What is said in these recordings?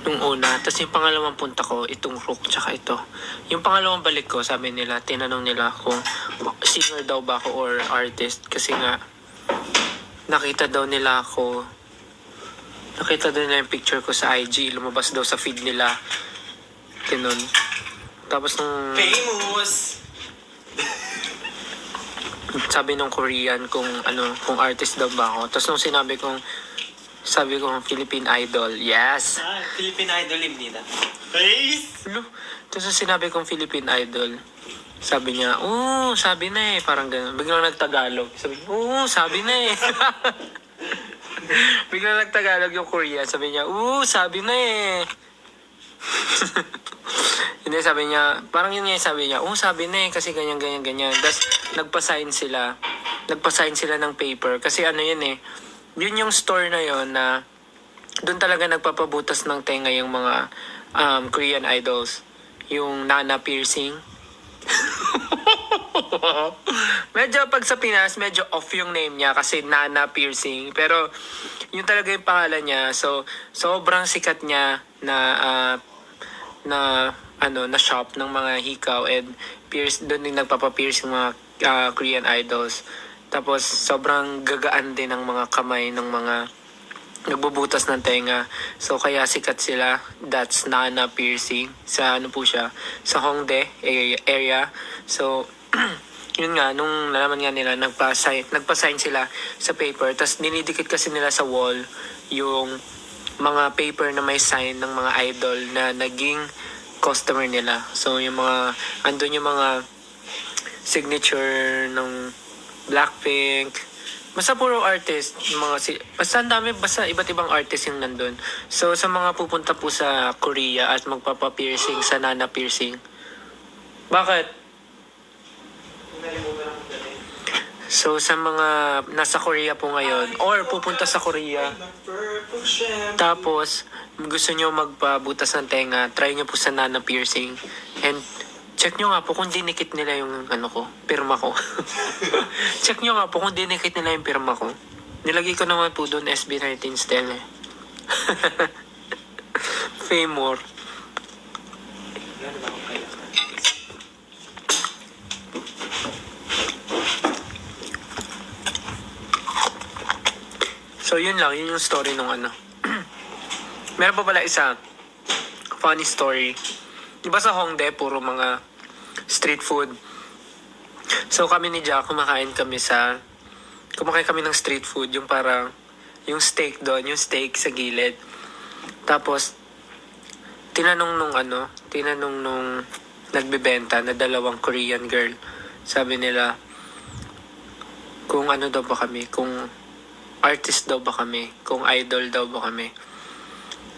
Nung una. Tapos yung pangalawang punta ko, itong Rook, tsaka ito. Yung pangalawang balik ko, sabi nila, tinanong nila kung singer daw ba ako or artist. Kasi nga, nakita daw nila yung picture ko sa IG, lumabas daw sa feed nila. Ganun. Tapos nung Famous! sabi nung Korean kung artist daw ba ako. Tapos nung sabi kong Philippine Idol, yes! Philippine Idol nila. Face! Tapos nung sinabi kong Philippine Idol, sabi niya, sabi na eh. Parang ganun. Biglang nagtagalog. Sabi niya, sabi na eh. Biglang nagtagalog yung Korean. Sabi niya, sabi na eh. Hindi, sabi niya, parang yun nga sabi niya, sabi na eh, kasi ganyan. Tapos, nagpa-sign sila ng paper. Kasi ano yun eh, yun yung store na yun na, doon talaga nagpapabutas ng tenga yung mga Korean idols. Yung Nana piercing. Medyo pag sa Pinas, medyo off yung name niya kasi Nana piercing. Pero, yun talaga yung pangalan niya. So, sobrang sikat niya na shop ng mga hikaw and doon din nagpapa-pierce yung mga Korean idols. Tapos sobrang gagaan din ng mga kamay ng mga nagbubutas ng tenga. So kaya sikat sila. That's Nana piercing. Sa ano po siya? Sa Hongdae area. So yun nga, nung nalaman nga nila, nagpa-sign sila sa paper. Tapos dinidikit kasi nila sa wall yung mga paper na may sign ng mga idol na naging customer nila. So, andun yung mga signature ng Blackpink. Basta puro artist. Basta ang dami, basta iba't ibang artist yung nandun. So, sa mga pupunta po sa Korea at magpapa-piercing sa Nana piercing. Bakit? So, sa mga nasa Korea po ngayon, or pupunta sa Korea, tapos, gusto nyo magpabutas ng tenga, try nyo po sa Nana piercing. And, check nyo nga po kung dinikit nila yung pirma ko. Check nyo nga po kung dinikit nila yung pirma ko. Nilagay ko naman po doon SB19 Stel eh. Famor. So, yun lang. Yun yung story nung Meron pa pala isa, funny story. Diba sa Hongdae, puro mga street food. So, kami ni Jack, kumakain kami ng street food. Yung parang, yung steak doon, yung steak sa gilid. Tapos, tinanong nung nagbebenta na dalawang Korean girl. Sabi nila, kung ano daw ba kami, kung artist daw ba kami, kung idol daw ba kami.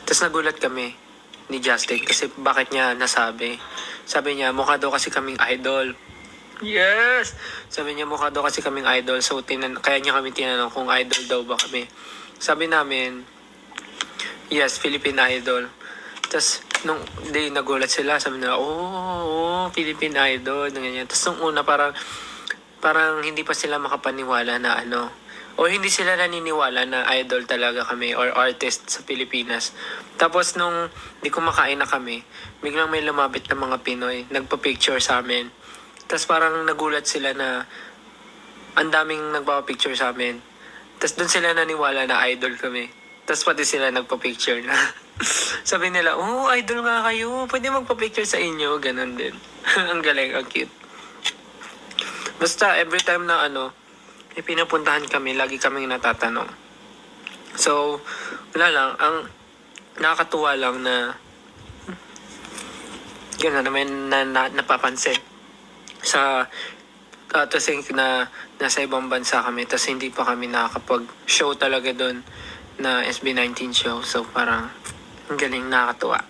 Tapos nagulat kami ni Justin kasi bakit niya nasabi. Sabi niya, mukha daw kasi kaming idol. Yes! Sabi niya, mukha daw kasi kaming idol. So, kaya niya kami tinanong kung idol daw ba kami. Sabi namin, yes, Philippine Idol. Tapos, nung day nagulat sila, sabi nila, Philippine Idol. Ganyan. Tapos, nung una, parang hindi pa sila makapaniwala na o hindi sila naniniwala na idol talaga kami or artist sa Pilipinas. Tapos nung di kumakain na kami, biglang may lumapit na mga Pinoy, nagpa-picture sa amin. Tapos parang nagulat sila na ang daming nagpapa-picture sa amin. Tapos doon sila naniwala na idol kami. Tapos pati sila nagpa-picture na. Sabi nila, idol nga kayo, pwede magpa-picture sa inyo. Ganon din. Ang galing, ang cute. Basta every time na pinapuntahan kami, lagi kaming natatanong. So, wala lang. Ang nakakatuwa lang na gano'n naman napapansin sa to think na nasa ibang bansa kami tapos hindi pa kami nakakapag-show talaga doon na SB19 show. So, parang ang galing, nakakatuwa.